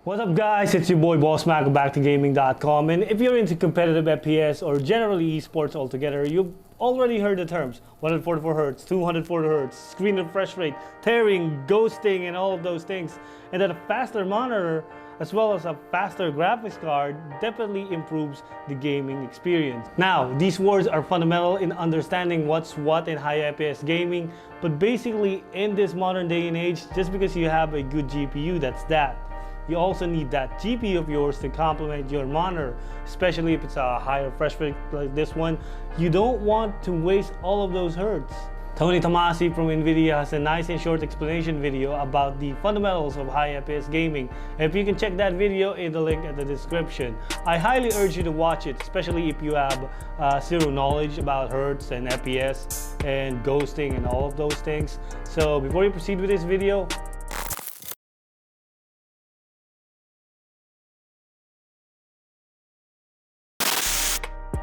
What's up guys, it's your boy Boss Mac back to gaming.com, and if you're into competitive FPS or generally esports altogether, you've already heard the terms 144Hz, 240Hz, screen refresh rate, tearing, ghosting, and all of those things, and that a faster monitor as well as a faster graphics card definitely improves the gaming experience. Now, these words are fundamental in understanding what's what in high FPS gaming, but basically in this modern day and age, just because you have a good GPU, that's that. You also need that GPU of yours to complement your monitor, especially if it's a higher refresh rate like this one. You don't want to waste all of those hertz. Tony Tomasi from NVIDIA has a nice and short explanation video about the fundamentals of high FPS gaming. And if you can check that video in the link at the description. I highly urge you to watch it, especially if you have zero knowledge about hertz and FPS and ghosting and all of those things. So before you proceed with this video,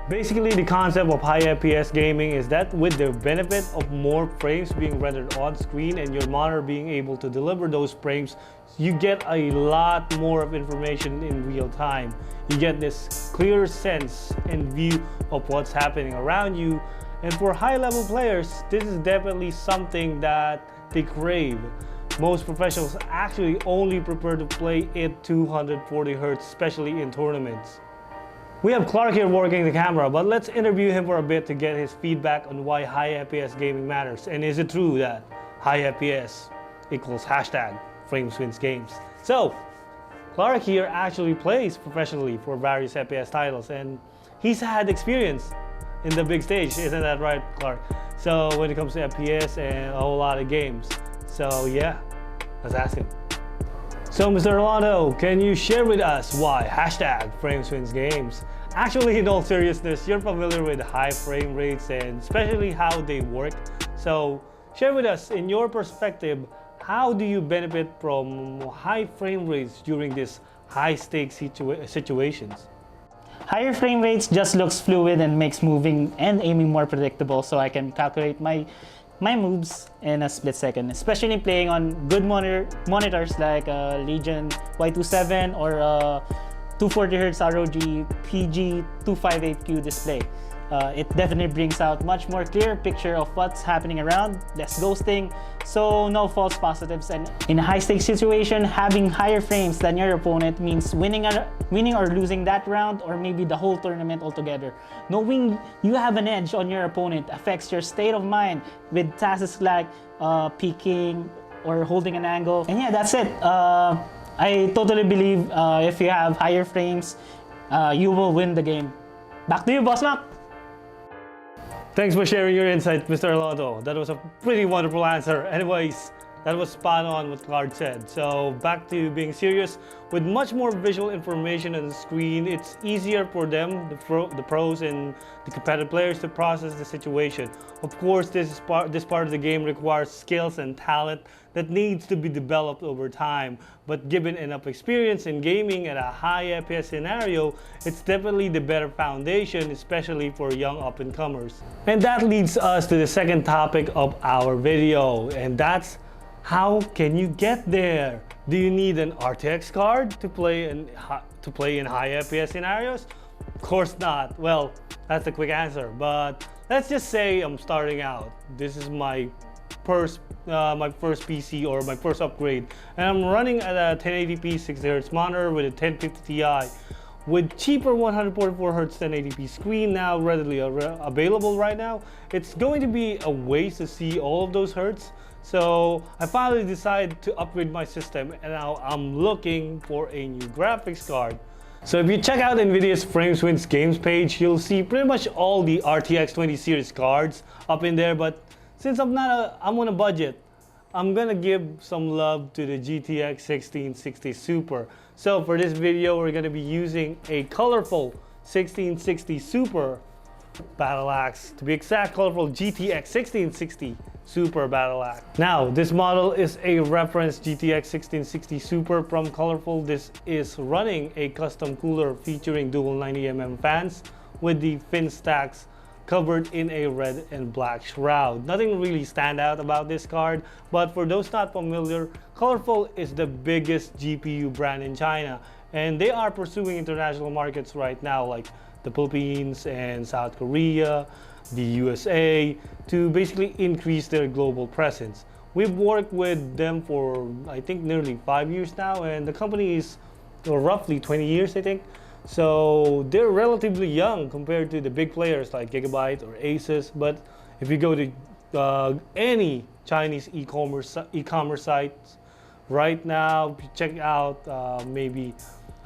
basically, the concept of high FPS gaming is that with the benefit of more frames being rendered on screen and your monitor being able to deliver those frames, you get a lot more of information in real time. You get this clear sense and view of what's happening around you. And for high-level players, this is definitely something that they crave. Most professionals actually only prefer to play at 240Hz, especially in tournaments. We have Clark here working the camera, but let's interview him for a bit to get his feedback on why high FPS gaming matters. And is it true that high FPS equals hashtag frames wins games? So, Clark here actually plays professionally for various FPS titles, and he's had experience in the big stage, isn't that right, Clark? So when it comes to FPS and a whole lot of games. So yeah, let's ask him. So Mr. Rolando, can you share with us why hashtag frames wins games? Actually, in all seriousness, you're familiar with high frame rates and especially how they work. So share with us, in your perspective, how do you benefit from high frame rates during these high stakes situations? Higher frame rates just looks fluid and makes moving and aiming more predictable, so I can calculate my moves in a split second, especially playing on good monitors like Legion Y27 or 240Hz ROG PG258Q display. It definitely brings out much more clear picture of what's happening around, less ghosting, so no false positives. And in a high stakes situation, having higher frames than your opponent means winning or losing that round, or maybe the whole tournament altogether. Knowing you have an edge on your opponent affects your state of mind with tasks like peeking or holding an angle. And yeah, that's it. I totally believe if you have higher frames, you will win the game. Back to you, Boss Mac. Thanks for sharing your insight, Mr. Rolando. That was a pretty wonderful answer. Anyways, that was spot on what Clark said. So back to being serious, with much more visual information on the screen, it's easier for them, the pros and the competitive players, to process the situation. Of course, this part of the game requires skills and talent that needs to be developed over time. But given enough experience in gaming at a high FPS scenario, it's definitely the better foundation, especially for young up-and-comers. And that leads us to the second topic of our video, and that's how can you get there? Do you need an RTX card to play in high FPS scenarios? Of course not. Well, that's a quick answer. But let's just say I'm starting out. This is my first PC or my first upgrade, and I'm running at a 1080p 60Hz monitor with a 1050 Ti. With cheaper 144Hz 1080p screen now readily available right now, it's going to be a waste to see all of those hertz. So I finally decided to upgrade my system, and now I'm looking for a new graphics card. So if you check out NVIDIA's Frames Wins Games page, you'll see pretty much all the RTX 20 series cards up in there. But since I'm on a budget, I'm gonna give some love to the GTX 1660 Super. So for this video, we're gonna be using a colorful 1660 Super battle axe. To be exact, colorful GTX 1660 Super battle axe. Now, this model is a reference GTX 1660 Super from Colorful. This is running a custom cooler featuring dual 90mm fans with the fin stacks covered in a red and black shroud. Nothing really stand out about this card, but for those not familiar, Colorful is the biggest GPU brand in China, and they are pursuing international markets right now like the Philippines and South Korea, the USA, to basically increase their global presence. We've worked with them for I think nearly 5 years now, and the company is roughly 20 years, I think. So they're relatively young compared to the big players like Gigabyte or Asus. But if you go to any Chinese e-commerce sites right now, check out maybe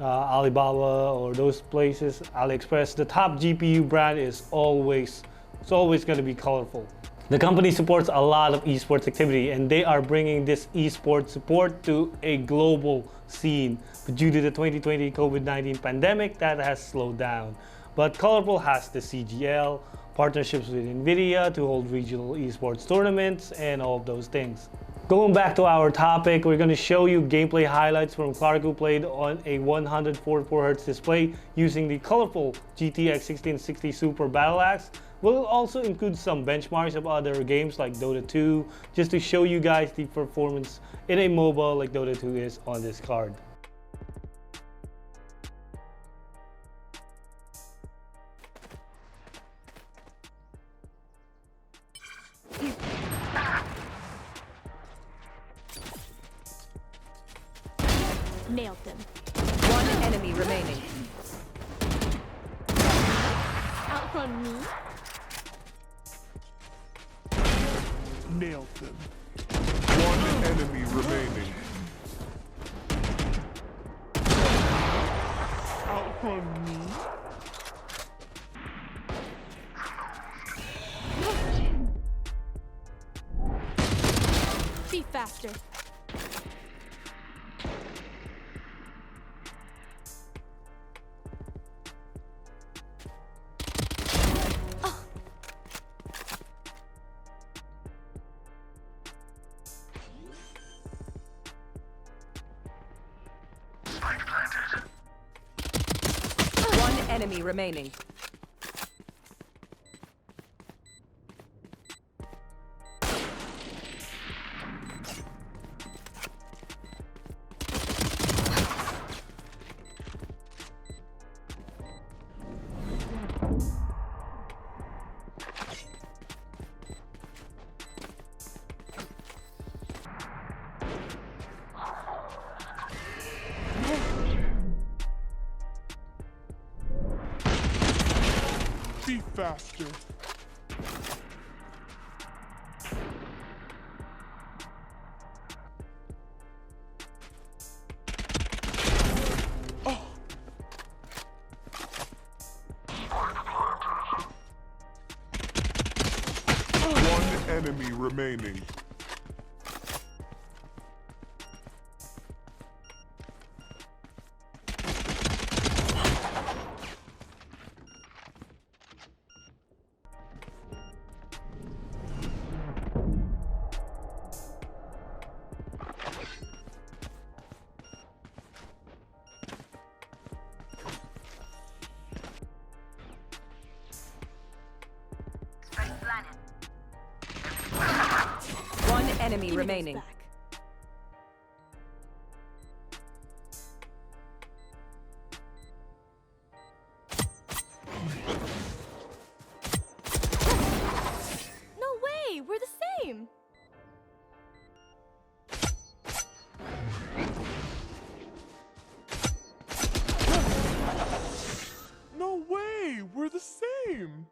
Alibaba or those places, AliExpress. The top GPU brand is always going to be Colorful. The company supports a lot of esports activity, and they are bringing this esports support to a global scene. But due to the 2020 COVID-19 pandemic, that has slowed down. But Colorful has the CGL, partnerships with NVIDIA to hold regional esports tournaments, and all of those things. Going back to our topic, we're going to show you gameplay highlights from Clark, who played on a 144Hz display using the Colorful GTX 1660 Super Battle Axe. We'll also include some benchmarks of other games like Dota 2, just to show you guys the performance in a mobile like Dota 2 is on this card. Nailed them. One enemy remaining. Outrun me? Nailed them. One enemy remaining. Outrun me. Be faster. One enemy remaining. Be faster. One enemy remaining. One enemy Enemies remaining. back. No way! We're the same! No way! We're the same!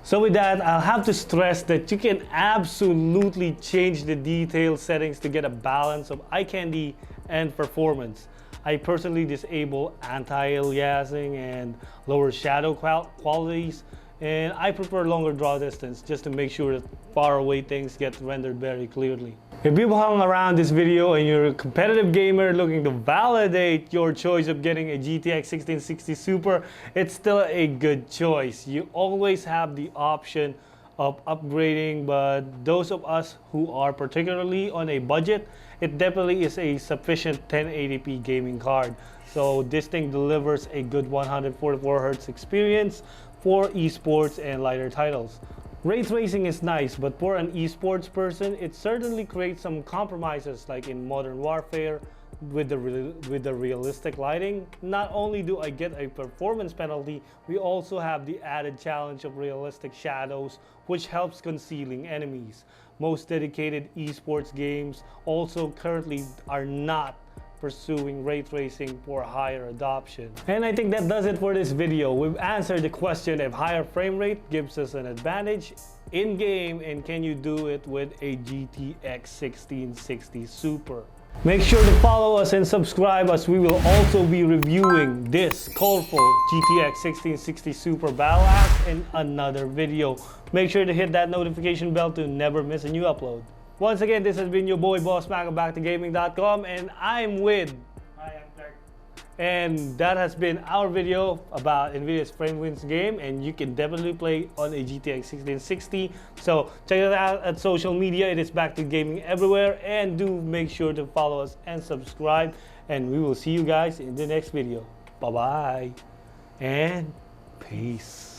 So with that, I'll have to stress that you can absolutely change the detail settings to get a balance of eye candy and performance. I personally disable anti-aliasing and lower shadow qualities, and I prefer longer draw distance just to make sure that far away things get rendered very clearly. If you've hung around this video and you're a competitive gamer looking to validate your choice of getting a GTX 1660 Super, it's still a good choice. You always have the option of upgrading, but those of us who are particularly on a budget, it definitely is a sufficient 1080p gaming card. So this thing delivers a good 144Hz experience for esports and lighter titles. Ray tracing is nice, but for an esports person, it certainly creates some compromises, like in Modern Warfare with the realistic lighting. Not only do I get a performance penalty, we also have the added challenge of realistic shadows, which helps concealing enemies. Most dedicated esports games also currently are not pursuing ray tracing for higher adoption. And I think that does it for this video. We've answered the question if higher frame rate gives us an advantage in game, and can you do it with a GTX 1660 Super. Make sure to follow us and subscribe, as we will also be reviewing this colorful GTX 1660 Super Battle Axe in another video. Make sure to hit that notification bell to never miss a new upload. Once again, this has been your boy Boss Mac of BackToGaming.com, and I'm with... Hi, I'm Clark. And that has been our video about NVIDIA's Frame Wins game, and you can definitely play on a GTX 1660. So check it out at social media. It is Back to Gaming everywhere, and do make sure to follow us and subscribe, and we will see you guys in the next video. Bye-bye, and peace.